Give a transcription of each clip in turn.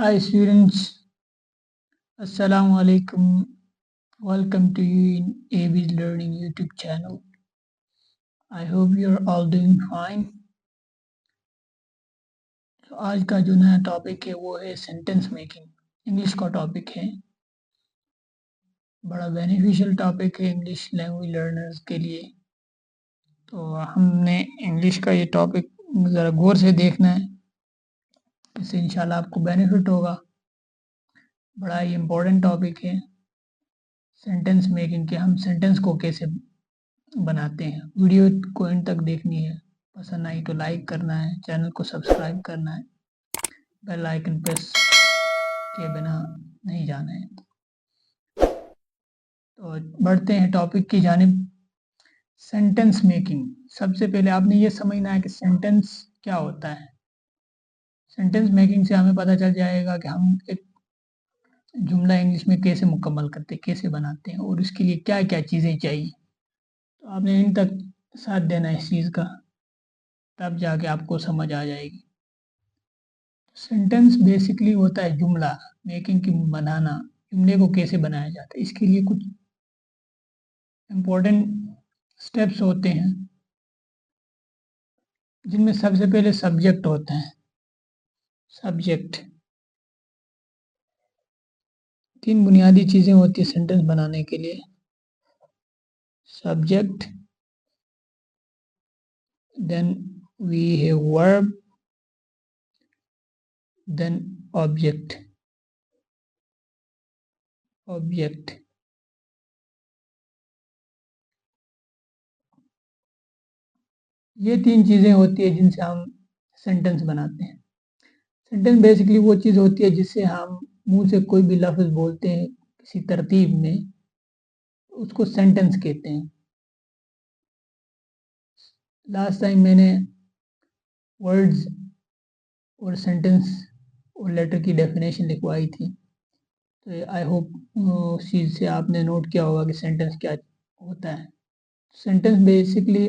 Hi students, Assalamu alaikum. Welcome to you in AB's Learning YouTube channel. I hope you're all doing fine. तो आज का जो नया topic है वो है सेंटेंस मेकिंग। इंग्लिश का टॉपिक है, बड़ा बेनिफिशियल टॉपिक है इंग्लिश लैंग्वेज लर्नर्स के लिए। तो हमने इंग्लिश का ये टॉपिक ज़रा गौर से देखना है, इससे इंशाल्लाह आपको बेनिफिट होगा। बड़ा ही इम्पोर्टेंट टॉपिक है सेंटेंस मेकिंग के, हम सेंटेंस को कैसे बनाते हैं। वीडियो को एंड तक देखनी है, पसंद आई तो लाइक करना है, चैनल को सब्सक्राइब करना है, बेल आइकन प्रेस के बिना नहीं जाना है। तो बढ़ते हैं टॉपिक की जानिब। Sentence making. सबसे पहले आपने ये समझना है कि सेंटेंस क्या होता है। सेंटेंस मेकिंग से हमें पता चल जाएगा कि हम एक जुमला इंग्लिश में कैसे मुकम्मल करते हैं, कैसे बनाते हैं और उसके लिए क्या क्या चीज़ें चाहिए। तो आपने इन तक साथ देना है इस चीज़ का, तब जाके आपको समझ आ जाएगी। सेंटेंस बेसिकली होता है जुमला मेकिंग की, बनाना, जुमले को कैसे बनाया जाता है। इसके लिए कुछ इम्पोर्टेंट स्टेप्स होते हैं, जिनमें सबसे पहले सब्जेक्ट होता है। सब्जेक्ट, 3 बुनियादी चीज़ें होती है सेंटेंस बनाने के लिए। Subject, then we have verb, then object. Object, ये 3 चीज़ें होती है जिनसे हम सेंटेंस बनाते हैं। सेंटेंस बेसिकली वो चीज़ होती है जिससे हम मुंह से कोई भी लफ्ज़ बोलते हैं किसी तरतीब में, उसको सेंटेंस कहते हैं। लास्ट टाइम मैंने वर्ड्स और सेंटेंस और लेटर की डेफिनेशन लिखवाई थी, तो आई होप उस चीज़ से आपने नोट किया होगा कि सेंटेंस क्या होता है। सेंटेंस बेसिकली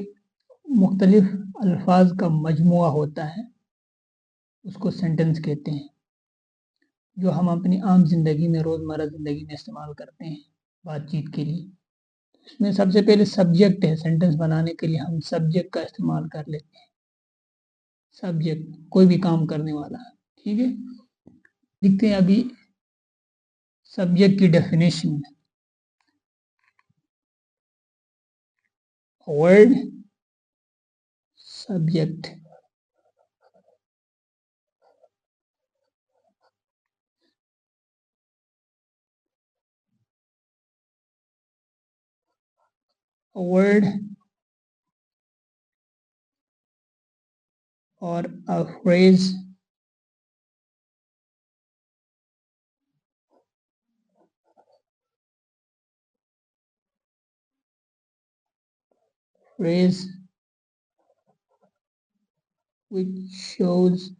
मुख्तलिफ अल्फाज का मजमुआ होता है, उसको सेंटेंस कहते हैं, जो हम अपनी आम जिंदगी में, रोज़मर्रा ज़िंदगी में इस्तेमाल करते हैं बातचीत के लिए। इसमें सबसे पहले सब्जेक्ट है। सेंटेंस बनाने के लिए हम सब्जेक्ट का इस्तेमाल कर लेते हैं। सब्जेक्ट कोई भी काम करने वाला, ठीक है। देखते हैं अभी सब्जेक्ट की definition. Word, subject. Word or a phrase which shows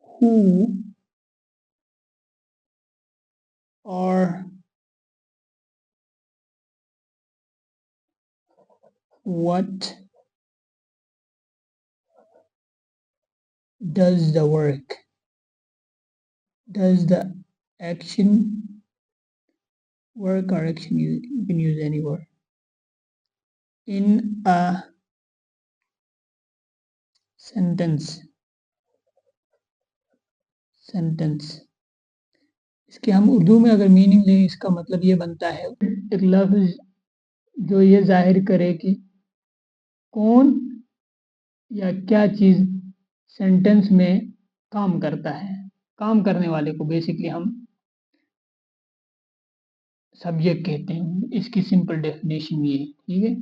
who or what does the work, does the action, work or action, you can use any word, in a sentence। Sentence, इसके हम उर्दू में अगर meaning लें, इसका मतलब ये बनता है एक लफ्ज जो ये जाहिर करे कि कौन या क्या चीज़ सेंटेंस में काम करता है। काम करने वाले को बेसिकली हम सब्जेक्ट कहते हैं। इसकी सिंपल डेफिनेशन ये है, ठीक है।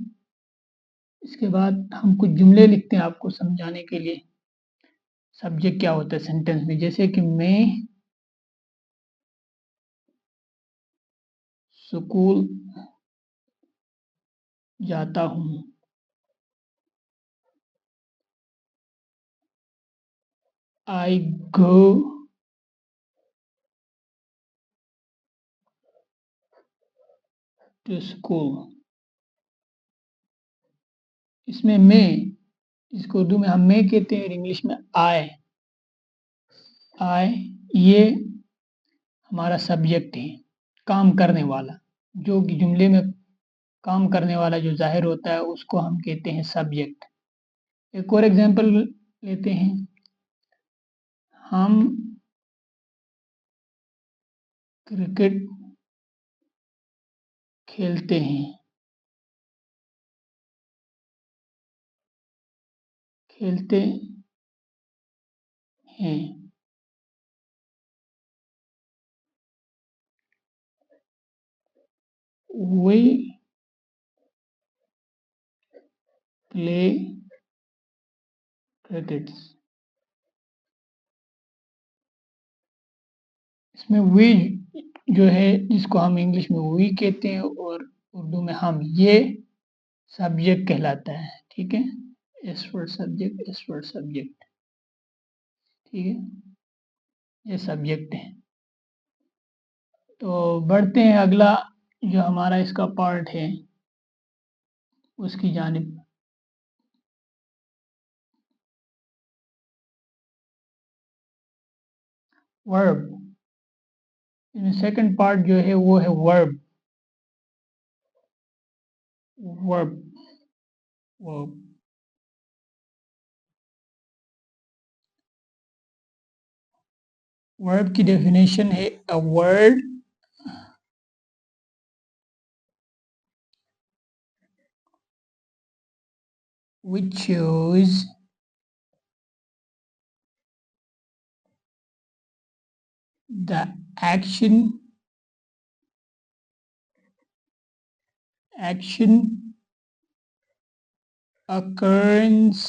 इसके बाद हम कुछ जुमले लिखते हैं आपको समझाने के लिए सब्जेक्ट क्या होता है सेंटेंस में। जैसे कि मैं स्कूल जाता हूँ। I go to school। इसमें मैं, इसको उर्दू में हम मैं कहते हैं और इंग्लिश में आई। I, ये हमारा सब्जेक्ट है, काम करने वाला, जो कि जुमले में काम करने वाला जो ज़ाहिर होता है उसको हम कहते हैं सब्जेक्ट। एक और एग्जांपल लेते हैं, हम क्रिकेट खेलते हैं, खेलते हैं। We play cricket। इसमें we जो है जिसको हम इंग्लिश में we कहते हैं और उर्दू में हम, ये सब्जेक्ट कहलाता है। ठीक है, S for subject, S for subject. ठीक है, ये सब्जेक्ट है। तो बढ़ते हैं अगला जो हमारा इसका पार्ट है उसकी जानिब। वर्ब, इसमें सेकंड पार्ट जो है वो है वर्ब। वर्ब, वर्ब, वर्ब की डेफिनेशन है a word which shows the action occurrence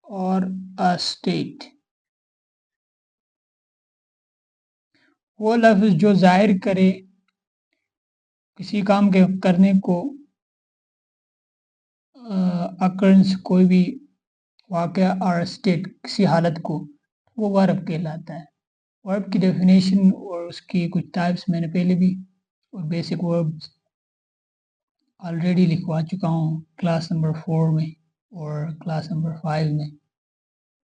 और a state। वो लफ्ज जो जाहिर करे किसी काम के करने को, अकरेंस कोई भी वाक़या और स्टेट किसी हालत को, वो वर्ब कहलाता है। वर्ब की डेफिनेशन और उसकी कुछ टाइप्स मैंने पहले भी और बेसिक वर्ब्स ऑलरेडी लिखवा चुका हूँ क्लास नंबर 4 में और क्लास नंबर 5 में।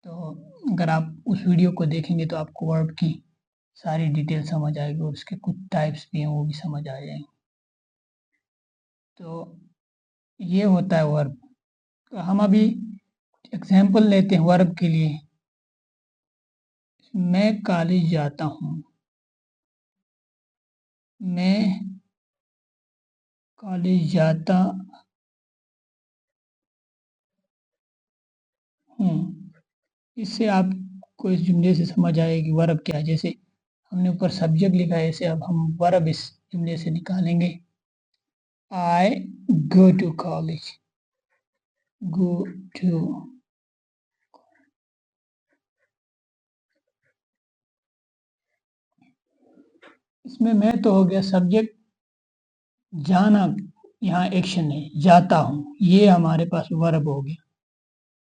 तो अगर आप उस वीडियो को देखेंगे तो आपको वर्ब की सारी डिटेल समझ आएगी और उसके कुछ टाइप्स भी हैं वो भी समझ आ जाएंगे। तो ये होता है वर्ब। तो हम अभी एग्जाम्पल लेते हैं वर्ब के लिए। मैं कॉलेज जाता हूँ, मैं कॉलेज जाता हूँ। इससे आपको इस जुमले से समझ आएगी वर्ब क्या है। जैसे हमने ऊपर सब्जेक्ट लिखा है, ऐसे अब हम वर्ब इस जुमले से निकालेंगे। I go to college, go to, इसमें मैं तो हो गया सब्जेक्ट, जाना यहाँ एक्शन है, जाता हूँ, ये हमारे पास वर्ब हो गया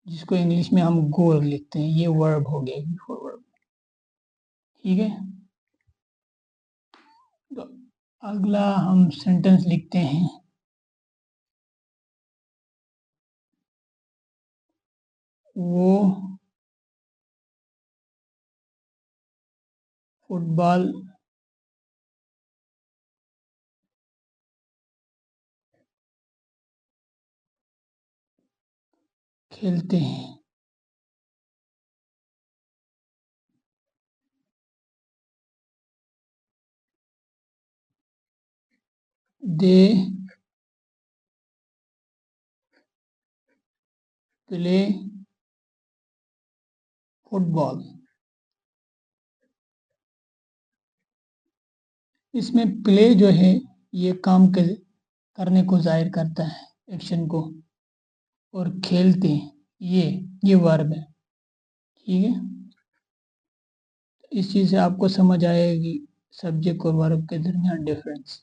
जिसको इंग्लिश में हम गो लिखते हैं, ये वर्ब हो गया बिफोर वर्ब। ठीक है, तो अगला हम सेंटेंस लिखते हैं। वो फुटबॉल खेलते हैं। They play football. इसमें प्ले जो है ये काम करने को जाहिर करता है, एक्शन को, और खेलते हैं ये वर्ब है। ठीक है, इस चीज़ से आपको समझ आएगी सब्जेक्ट और वर्ब के दरमियान डिफरेंस।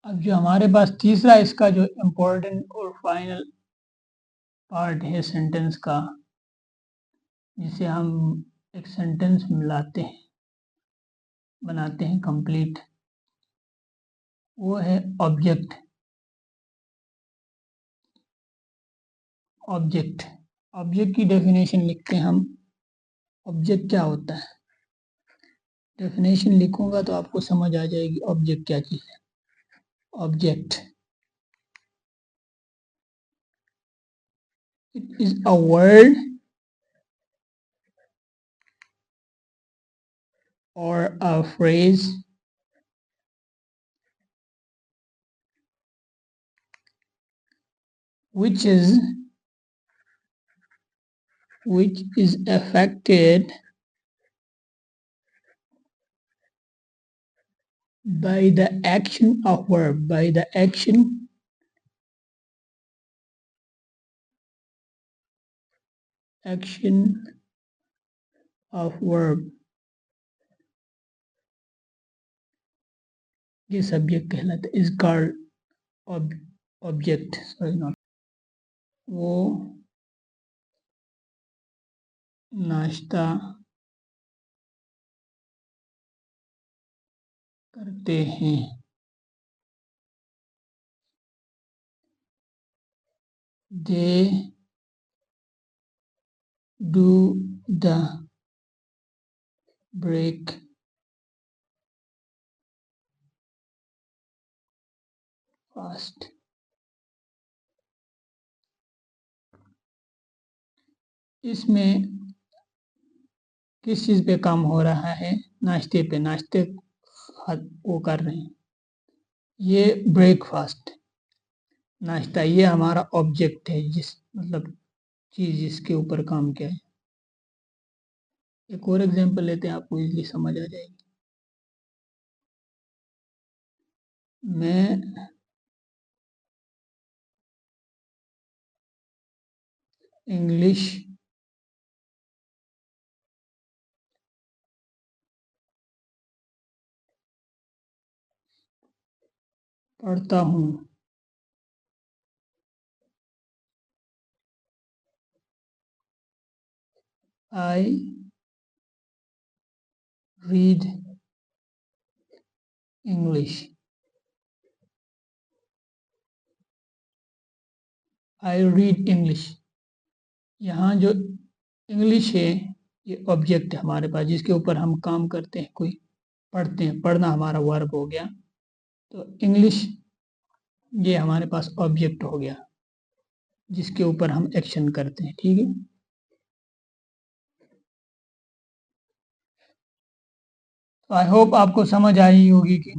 अब जो हमारे पास तीसरा इसका जो इम्पोर्टेंट और फाइनल पार्ट है सेंटेंस का, जिसे हम एक सेंटेंस मिलाते हैं, बनाते हैं कंप्लीट, वो है ऑब्जेक्ट। ऑब्जेक्ट ऑब्जेक्ट की डेफिनेशन लिखते हैं हम। ऑब्जेक्ट क्या होता है? डेफिनेशन लिखूंगा तो आपको समझ आ जाएगी ऑब्जेक्ट क्या चीज़ है। Object, it is a word or a phrase which is affected by the action of verb, by the action of verb। ये सब्जेक्ट कहलाता है, is called object. Sorry not. वो नाश्ता करते हैं। They do the breakfast। इसमें किस चीज़ पे काम हो रहा है? नाश्ते पे। नाश्ते वो कर रहे हैं। ये ब्रेकफास्ट, नाश्ता, ये हमारा ऑब्जेक्ट है, जिस मतलब चीज़ जिसके ऊपर काम किया है। एक और एग्जांपल लेते हैं, आपको इजीली समझ आ जाएगी। मैं इंग्लिश पढ़ता हूँ। I read English. I read English. यहाँ जो इंग्लिश है ये ऑब्जेक्ट है हमारे पास, जिसके ऊपर हम काम करते हैं। कोई पढ़ते हैं, पढ़ना हमारा वर्ब हो गया। तो इंग्लिश ये हमारे पास ऑब्जेक्ट हो गया, जिसके ऊपर हम एक्शन करते हैं। ठीक है। तो आई होप आपको समझ आई होगी कि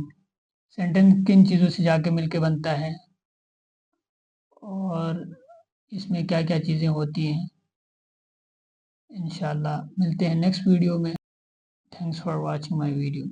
सेंटेंस किन चीज़ों से जाके मिलके बनता है और इसमें क्या क्या चीज़ें होती हैं। इंशाल्लाह मिलते हैं नेक्स्ट वीडियो में। Thanks for watching my video.